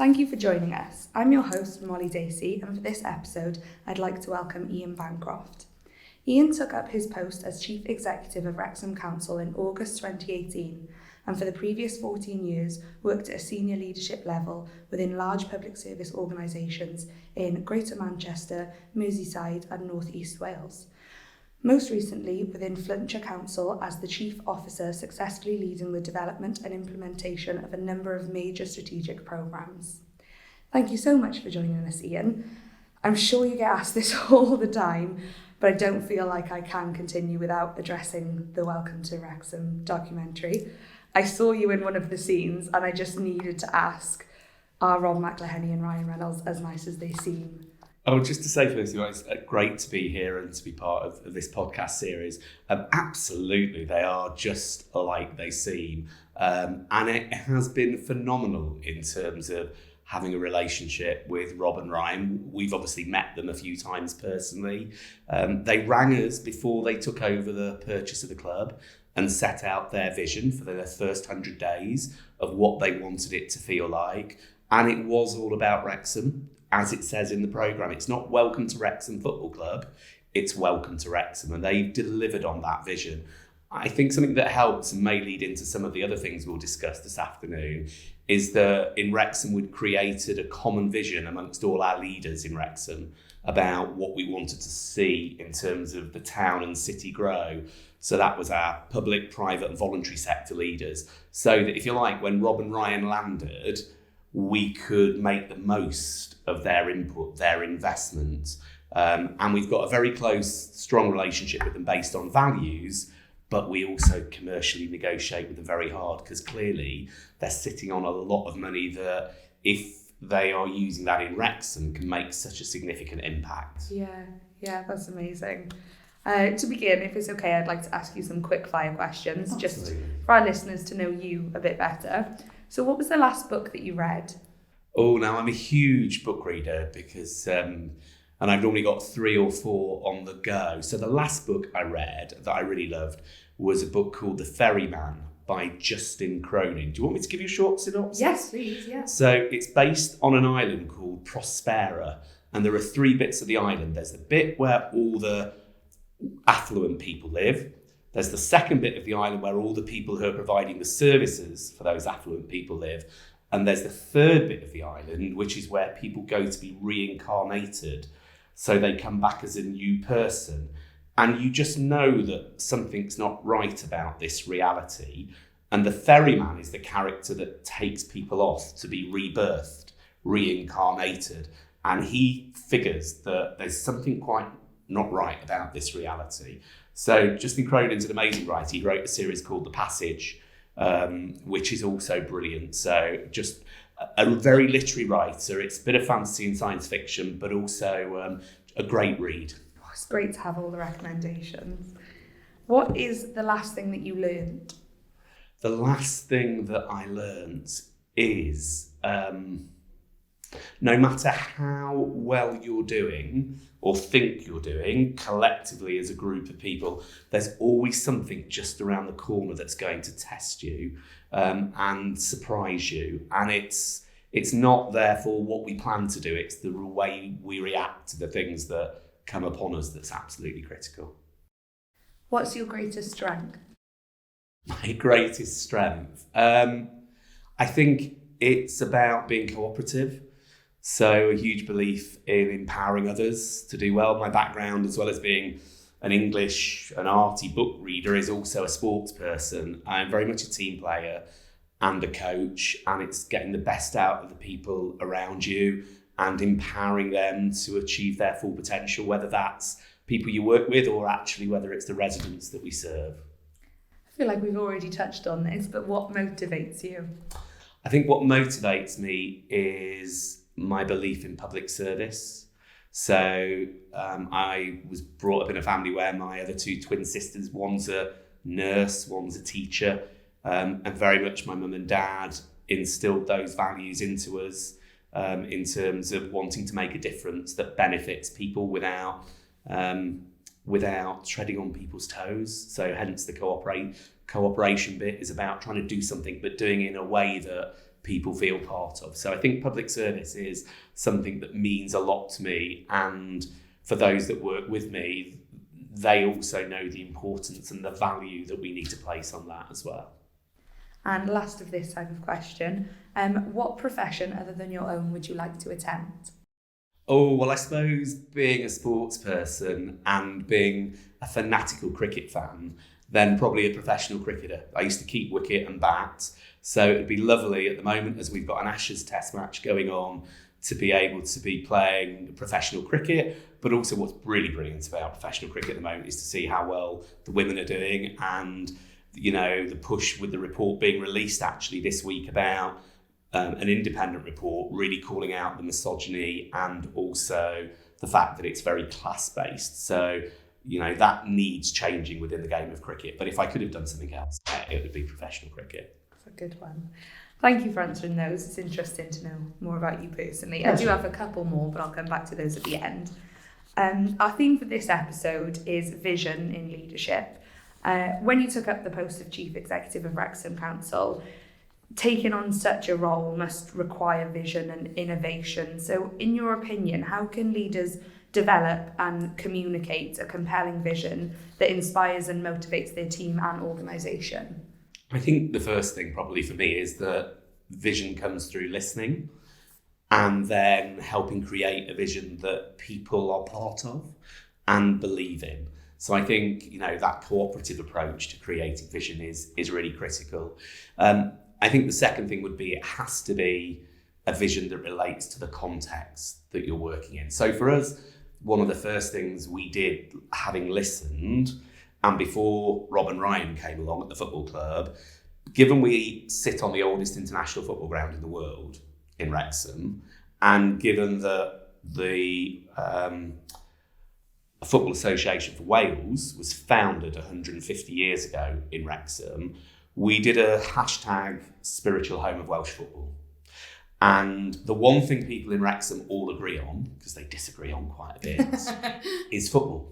Thank you for joining us. I'm your host, Molly Dacey, and for this episode, I'd like to welcome Ian Bancroft. Ian took up his post as Chief Executive of Wrexham Council in August 2018, and for the previous 14 years worked at a senior leadership level within large public service organisations in Greater Manchester, Merseyside and North East Wales. Most recently within Flintshire Council as the Chief Officer, successfully leading the development and implementation of a number of major strategic programmes. Thank you so much for joining us, Ian. I'm sure you get asked this all the time, but I don't feel like I can continue without addressing the Welcome to Wrexham documentary. I saw you in one of the scenes and I just needed to ask, are Rob McElhenney and Ryan Reynolds as nice as they seem? Oh, just to say first of all, it's great to be here and to be part of this podcast series. Absolutely, they are just like they seem. And it has been phenomenal in terms of having a relationship with Rob and Ryan. We've obviously met them a few times personally. They rang us before they took over the purchase of the club and set out their vision for their first 100 days of what they wanted it to feel like. And it was all about Wrexham. As it says in the programme, it's not Welcome to Wrexham Football Club, it's Welcome to Wrexham, and they've delivered on that vision. I think something that helps and may lead into some of the other things we'll discuss this afternoon is that in Wrexham we'd created a common vision amongst all our leaders in Wrexham about what we wanted to see in terms of the town and city grow. So that was our public, private and voluntary sector leaders. So that if you like, when Rob and Ryan landed, we could make the most of their input, their investment. And we've got a very close, strong relationship with them based on values, but we also commercially negotiate with them very hard because clearly they're sitting on a lot of money that if they are using that in Wrexham can make such a significant impact. Yeah, that's amazing. To begin, if it's okay, I'd like to ask you some quick fire questions, Absolutely. Just for our listeners to know you a bit better. So what was the last book that you read? Oh, now I'm a huge book reader because, and I've normally got 3 or 4 on the go. So the last book I read that I really loved was a book called The Ferryman by Justin Cronin. Do you want me to give you a short synopsis? Yes, please, yeah. So it's based on an island called Prospera, and there are 3 bits of the island. There's the bit where all the affluent people live. There's the second bit of the island where all the people who are providing the services for those affluent people live. And there's the third bit of the island, which is where people go to be reincarnated. So they come back as a new person. And you just know that something's not right about this reality. And the ferryman is the character that takes people off to be rebirthed, reincarnated. And he figures that there's something quite not right about this reality. So Justin Cronin's an amazing writer. He wrote a series called The Passage, which is also brilliant. So just a very literary writer. It's a bit of fantasy and science fiction, but also a great read. Oh, it's great to have all the recommendations. What is the last thing that you learned? The last thing that I learned is no matter how well you're doing or think you're doing collectively as a group of people, there's always something just around the corner that's going to test you and surprise you. And it's not therefore what we plan to do, it's the way we react to the things that come upon us that's absolutely critical. What's your greatest strength? My greatest strength? I think it's about being cooperative. So a huge belief in empowering others to do well. My background, as well as being an English, an arty book reader, is also a sports person. I'm very much a team player and a coach, and it's getting the best out of the people around you and empowering them to achieve their full potential, whether that's people you work with or actually whether it's the residents that we serve. I feel like we've already touched on this, but what motivates you? I think what motivates me is my belief in public service. So I was brought up in a family where my other 2 twin sisters, one's a nurse, one's a teacher, and very much my mum and dad instilled those values into us in terms of wanting to make a difference that benefits people without treading on people's toes. So hence the cooperation bit is about trying to do something, but doing it in a way that people feel part of. So I think public service is something that means a lot to me, and for those that work with me, they also know the importance and the value that we need to place on that as well. And last of this type of question, what profession other than your own would you like to attempt? Oh, well, I suppose being a sports person and being a fanatical cricket fan, then probably a professional cricketer. I used to keep wicket and bat, so it'd be lovely at the moment, as we've got an Ashes test match going on, to be able to be playing professional cricket. But also what's really brilliant about professional cricket at the moment is to see how well the women are doing, and the push with the report being released actually this week about an independent report really calling out the misogyny and also the fact that it's very class-based. So, that needs changing within the game of cricket. But if I could have done something else, it would be professional cricket. That's a good one. Thank you for answering those. It's interesting to know more about you personally. Yes. I do have a couple more, but I'll come back to those at the end. Our theme for this episode is vision in leadership. When you took up the post of Chief Executive of Wrexham Council, taking on such a role must require vision and innovation. So in your opinion, how can leaders develop and communicate a compelling vision that inspires and motivates their team and organisation? I think the first thing probably for me is that vision comes through listening and then helping create a vision that people are part of and believe in. So I think, that cooperative approach to creating vision is really critical. I think the second thing would be it has to be a vision that relates to the context that you're working in. So for us, one of the first things we did, having listened, and before Rob and Ryan came along at the football club, given we sit on the oldest international football ground in the world in Wrexham, and given that the Football Association for Wales was founded 150 years ago in Wrexham, we did a hashtag spiritual home of Welsh football. And the one thing people in Wrexham all agree on, because they disagree on quite a bit, is football.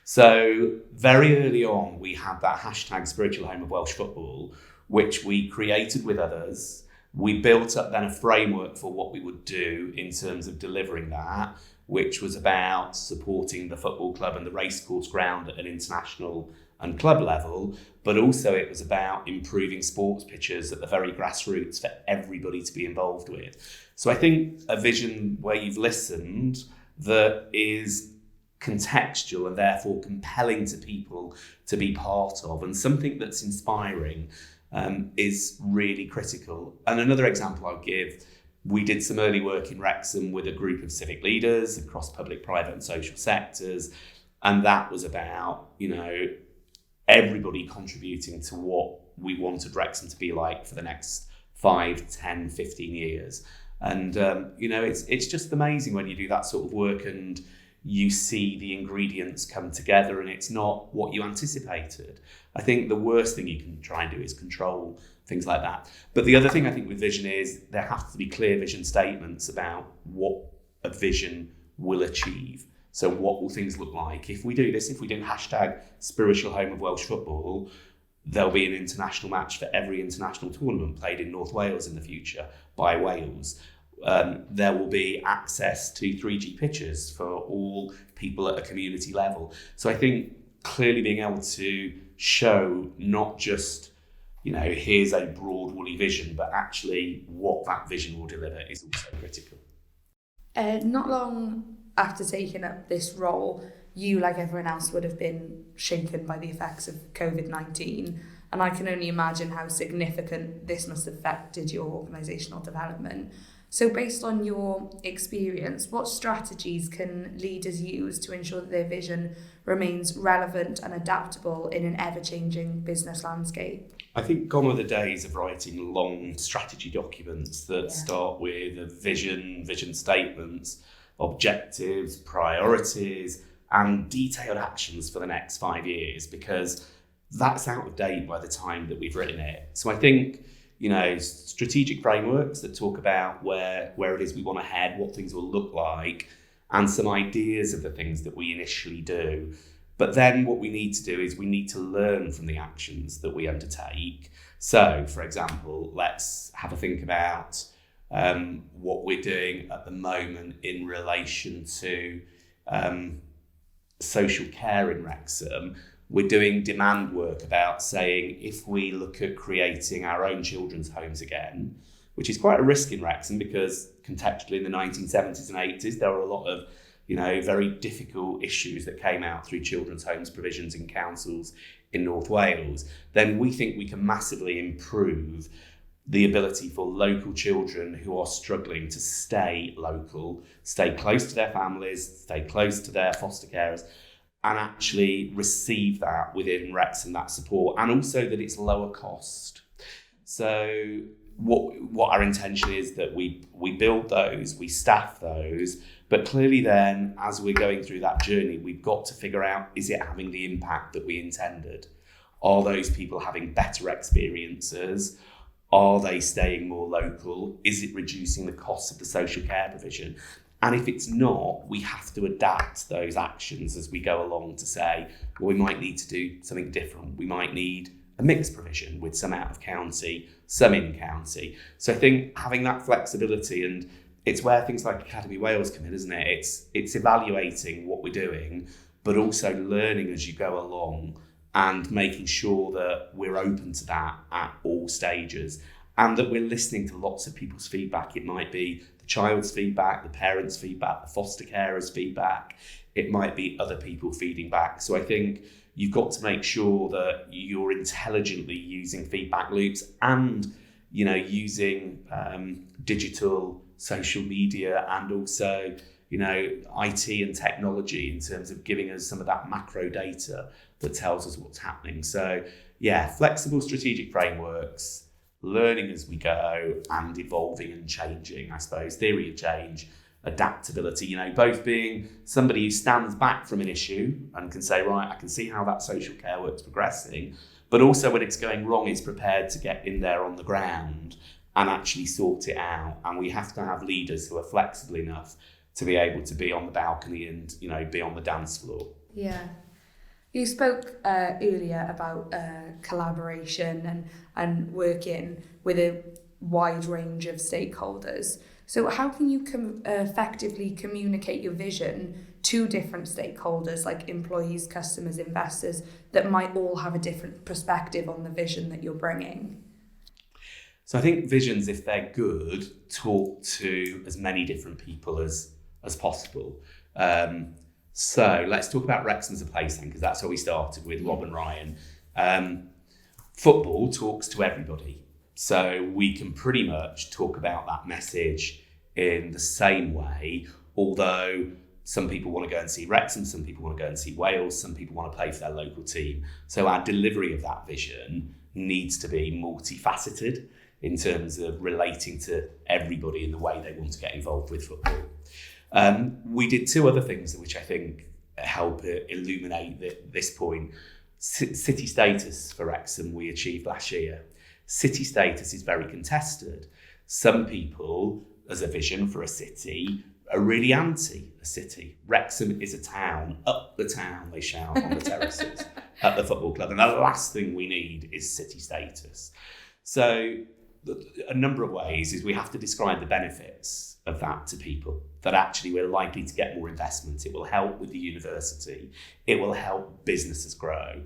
So very early on, we had that hashtag spiritual home of Welsh football, which we created with others. We built up then a framework for what we would do in terms of delivering that, which was about supporting the football club and the racecourse ground at an international and club level, but also it was about improving sports pitches at the very grassroots for everybody to be involved with. So I think a vision where you've listened that is contextual and therefore compelling to people to be part of, and something that's inspiring is really critical. And another example I'll give, we did some early work in Wrexham with a group of civic leaders across public, private and social sectors. And that was about, everybody contributing to what we wanted Wrexham to be like for the next 5, 10, 15 years. And, it's just amazing when you do that sort of work and you see the ingredients come together and it's not what you anticipated. I think the worst thing you can try and do is control things like that. But the other thing I think with vision is there have to be clear vision statements about what a vision will achieve. So what will things look like? If we do this, if we do hashtag spiritual home of Welsh football, there'll be an international match for every international tournament played in North Wales in the future by Wales. There will be access to 3G pitches for all people at a community level. So I think clearly being able to show not just, here's a broad woolly vision, but actually what that vision will deliver is also critical. Not long after taking up this role, you, like everyone else, would have been shaken by the effects of COVID-19. And I can only imagine how significant this must have affected your organisational development. So based on your experience, what strategies can leaders use to ensure that their vision remains relevant and adaptable in an ever-changing business landscape? I think gone are the days of writing long strategy documents that start with a vision statements, objectives, priorities, and detailed actions for the next 5 years, because that's out of date by the time that we've written it. So I think, strategic frameworks that talk about where it is we want to head, what things will look like, and some ideas of the things that we initially do. But then what we need to do is we need to learn from the actions that we undertake So, for example, let's have a think about what we're doing at the moment in relation to social care in Wrexham. We're doing demand work about saying if we look at creating our own children's homes again, which is quite a risk in Wrexham because contextually in the 1970s and 80s, there were a lot of very difficult issues that came out through children's homes provisions in councils in North Wales, then we think we can massively improve the ability for local children who are struggling to stay local, stay close to their families, stay close to their foster carers, and actually receive that within Wrexham, that support, and also that it's lower cost. So what our intention is that we build those, we staff those, but clearly then, as we're going through that journey, we've got to figure out, is it having the impact that we intended? Are those people having better experiences? Are they staying more local? Is it reducing the cost of the social care provision? And if it's not, we have to adapt those actions as we go along to say, well, we might need to do something different. We might need a mixed provision with some out of county, some in county. So I think having that flexibility, and it's where things like Academy Wales come in, isn't it? It's evaluating what we're doing, but also learning as you go along and making sure that we're open to that at all stages and that we're listening to lots of people's feedback. It might be the child's feedback, the parents' feedback, the foster carers' feedback. It might be other people feeding back. So I think you've got to make sure that you're intelligently using feedback loops and, using digital social media and also, IT and technology in terms of giving us some of that macro data that tells us what's happening. So flexible strategic frameworks, learning as we go and evolving and changing, I suppose, theory of change, adaptability, both being somebody who stands back from an issue and can say, right, I can see how that social care work's progressing, but also when it's going wrong, is prepared to get in there on the ground and actually sort it out. And we have to have leaders who are flexible enough to be able to be on the balcony and, be on the dance floor. Yeah. You spoke earlier about collaboration and working with a wide range of stakeholders. So how can you effectively communicate your vision to different stakeholders like employees, customers, investors that might all have a different perspective on the vision that you're bringing? So I think visions, if they're good, talk to as many different people as possible. So let's talk about Wrexham as a place then, because that's how we started with Rob and Ryan. Football talks to everybody. So we can pretty much talk about that message in the same way, although some people want to go and see Wrexham, some people want to go and see Wales, some people want to play for their local team. So our delivery of that vision needs to be multifaceted in terms of relating to everybody in the way they want to get involved with football. We did two other things which I think help illuminate this point. City status for Wrexham we achieved last year. City status is very contested. Some people, as a vision for a city, are really anti a city. Wrexham is a town. Up the town, they shout on the terraces at the football club. And the last thing we need is city status. So a number of ways is we have to describe the benefits of that to people, that actually we're likely to get more investment. It will help with the university. It will help businesses grow.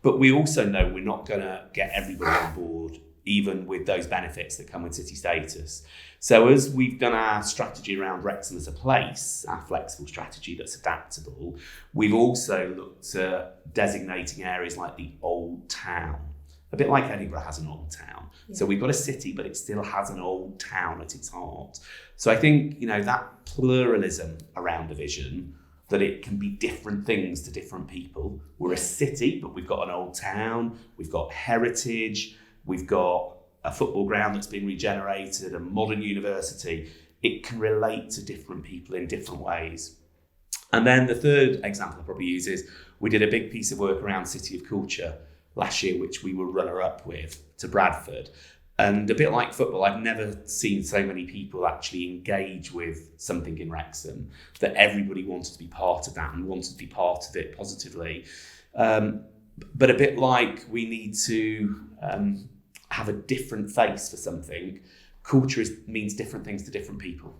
But we also know we're not going to get everybody on board, even with those benefits that come with city status. So as we've done our strategy around Wrexham as a place, our flexible strategy that's adaptable, we've also looked at designating areas like the Old Town, a bit like Edinburgh has an old town. Yeah. So we've got a city, but it still has an old town at its heart. So I think, that pluralism around a vision, that it can be different things to different people. We're a city, but we've got an old town, we've got heritage, we've got a football ground that's been regenerated, a modern university. It can relate to different people in different ways. And then the third example I'll probably use is we did a big piece of work around City of Culture last year, which we were runner-up with to Bradford. And a bit like football, I've never seen so many people actually engage with something in Wrexham, that everybody wanted to be part of that and wanted to be part of it positively. But a bit like we need to have a different face for something, culture means different things to different people.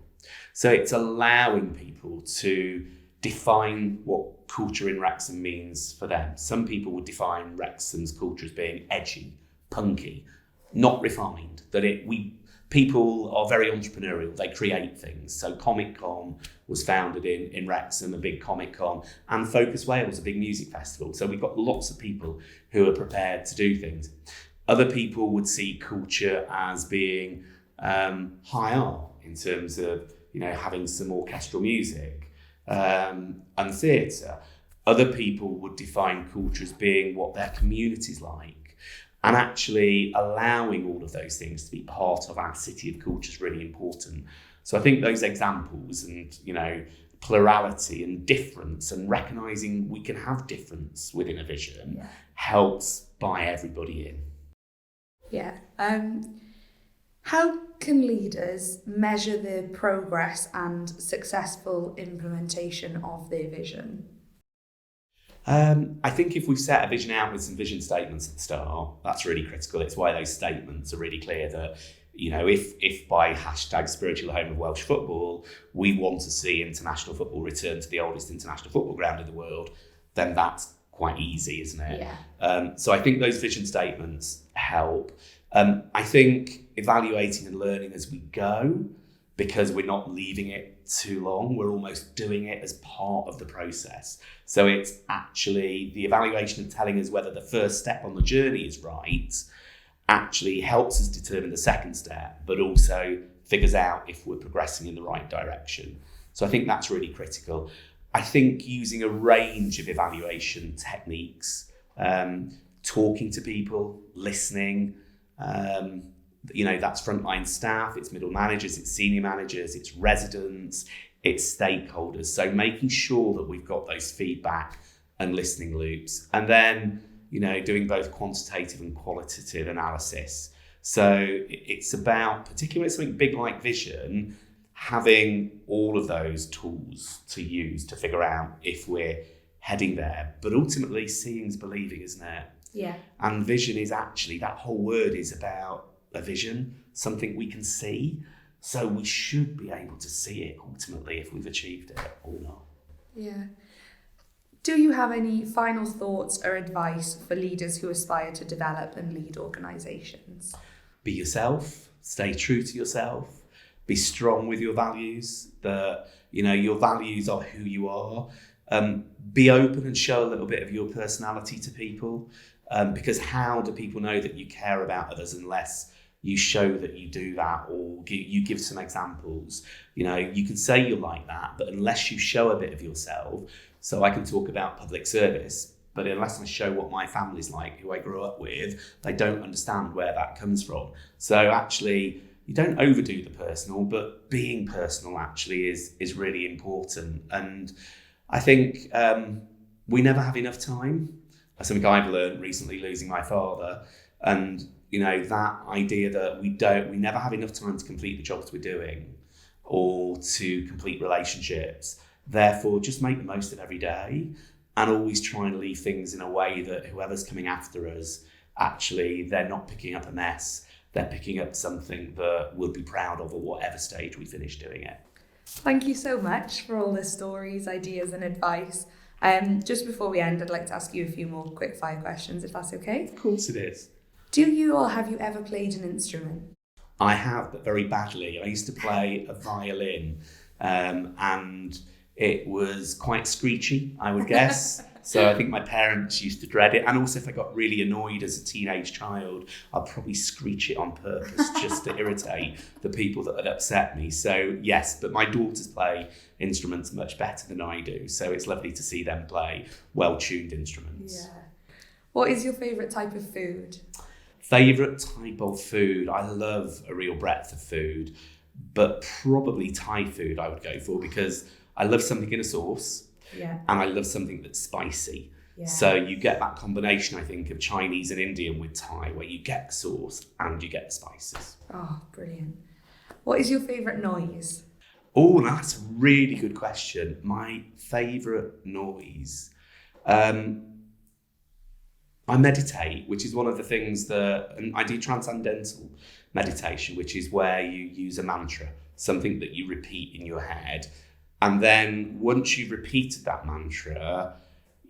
So it's allowing people to define what culture in Wrexham means for them. Some people would define Wrexham's culture as being edgy, punky, not refined. People are very entrepreneurial. They create things. So Comic Con was founded in Wrexham, a big Comic Con, and Focus Wales, a big music festival. So we've got lots of people who are prepared to do things. Other people would see culture as being high art in terms of having some orchestral music and theatre. Other people would define culture as being what their community's like, and actually allowing all of those things to be part of our city of culture is really important. So I think those examples and plurality and difference and recognising we can have difference within a vision helps buy everybody in. Yeah. How can leaders measure the progress and successful implementation of their vision? I think if we've set a vision out with some vision statements at the start, that's really critical. It's why those statements are really clear that, if by #spiritual home of Welsh football, we want to see international football return to the oldest international football ground in the world, then that's quite easy, isn't it? Yeah. So I think those vision statements help. I think evaluating and learning as we go, because we're not leaving it too long, we're almost doing it as part of the process. So it's actually the evaluation and telling us whether the first step on the journey is right actually helps us determine the second step, but also figures out if we're progressing in the right direction. So I think that's really critical. I think using a range of evaluation techniques, talking to people, listening, that's frontline staff, it's middle managers, it's senior managers, it's residents, it's stakeholders. So making sure that we've got those feedback and listening loops, and then doing both quantitative and qualitative analysis. So it's about, particularly with something big like vision, having all of those tools to use to figure out if we're heading there. But ultimately, seeing's believing, isn't it? Yeah. And vision is actually, that whole word is about a vision, something we can see. So we should be able to see it ultimately if we've achieved it or not. Yeah. Do you have any final thoughts or advice for leaders who aspire to develop and lead organisations? Be yourself, stay true to yourself, be strong with your values, that your values are who you are. Be open and show a little bit of your personality to people, because how do people know that you care about others unless you show that you do that, or you give some examples? You can say you're like that, but unless you show a bit of yourself. So I can talk about public service, but unless I show what my family's like, who I grew up with, they don't understand where that comes from. So actually, you don't overdo the personal, but being personal actually is really important. And I think we never have enough time. That's something I've learned recently, losing my father. And, that idea that we never have enough time to complete the jobs we're doing or to complete relationships. Therefore, just make the most of every day and always try and leave things in a way that whoever's coming after us, actually, they're not picking up a mess. They're picking up something that we'll be proud of at whatever stage we finish doing it. Thank you so much for all the stories, ideas and advice. Just before we end, I'd like to ask you a few more quick fire questions, if that's okay. Of course it is. Do you or have you ever played an instrument? I have, but very badly. I used to play a violin, and it was quite screechy, I would guess. So I think my parents used to dread it. And also, if I got really annoyed as a teenage child, I'd probably screech it on purpose just to irritate the people that had upset me. So yes, but my daughters play instruments much better than I do. So it's lovely to see them play well-tuned instruments. Yeah. What is your favourite type of food? Favourite type of food? I love a real breadth of food, but probably Thai food I would go for, because I love something in a sauce. Yeah. And I love something that's spicy. Yeah. So you get that combination, I think, of Chinese and Indian with Thai, where you get the sauce and you get the spices. Oh, brilliant. What is your favourite noise? Oh, that's a really good question. My favourite noise. I meditate, which is one of the things and I do transcendental meditation, which is where you use a mantra, something that you repeat in your head. And then once you've repeated that mantra,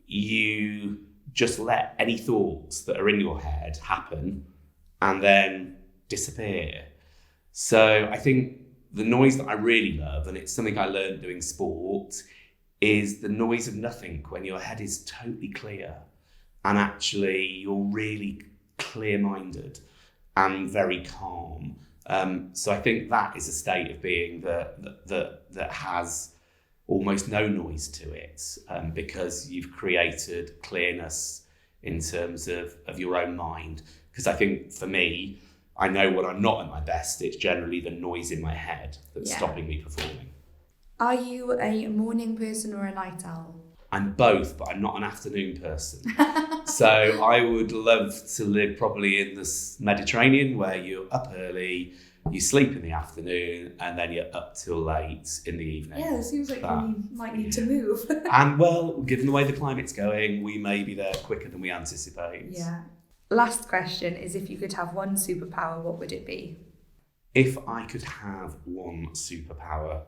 you just let any thoughts that are in your head happen and then disappear. So I think the noise that I really love, and it's something I learned doing sport, is the noise of nothing when your head is totally clear and actually you're really clear-minded and very calm. So I think that is a state of being that has almost no noise to it, because you've created clearness in terms of your own mind. Because I think for me, I know when I'm not at my best, it's generally the noise in my head that's stopping me performing. Are you a morning person or a night owl? I'm both, but I'm not an afternoon person. So I would love to live probably in the Mediterranean, where you're up early, you sleep in the afternoon, and then you're up till late in the evening. Yeah, it seems like you might need to move. And well, given the way the climate's going, we may be there quicker than we anticipate. Yeah. Last question is, if you could have one superpower, what would it be? If I could have one superpower,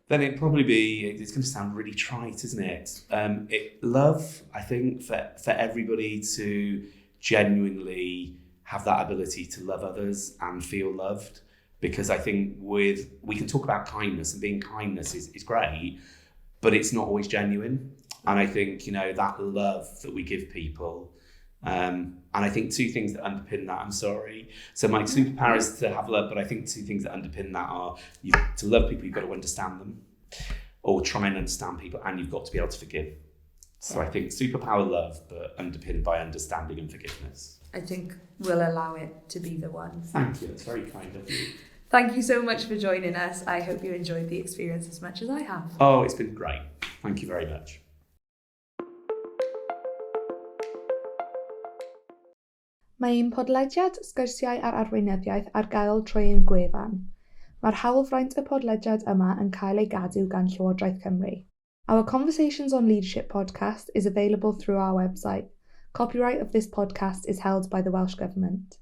then it'd probably be, it's going to sound really trite, isn't it? Love, I think, for everybody to genuinely have that ability to love others and feel loved. Because I think we can talk about kindness, and being kindness is great, but it's not always genuine. And I think, that love that we give people, and I think two things that underpin that, I'm sorry. So my superpower is to have love, but I think two things that underpin that are, to love people, you've got to understand them, or try and understand people, and you've got to be able to forgive. So I think superpower love, but underpinned by understanding and forgiveness. I think we'll allow it to be the one. Thank you, that's very kind of you. Thank you so much for joining us. I hope you enjoyed the experience as much as I have. Oh, it's been great. Thank you very much. Mae ein podlediad Sgwrsiau ar Arweinyddiaeth ar gael trwy ein gwefan. Mae'r hawlfraint y podlediad yma yn cael ei gadw gan Llywodraeth Cymru. Our Conversations on Leadership podcast is available through our website. Copyright of this podcast is held by the Welsh Government.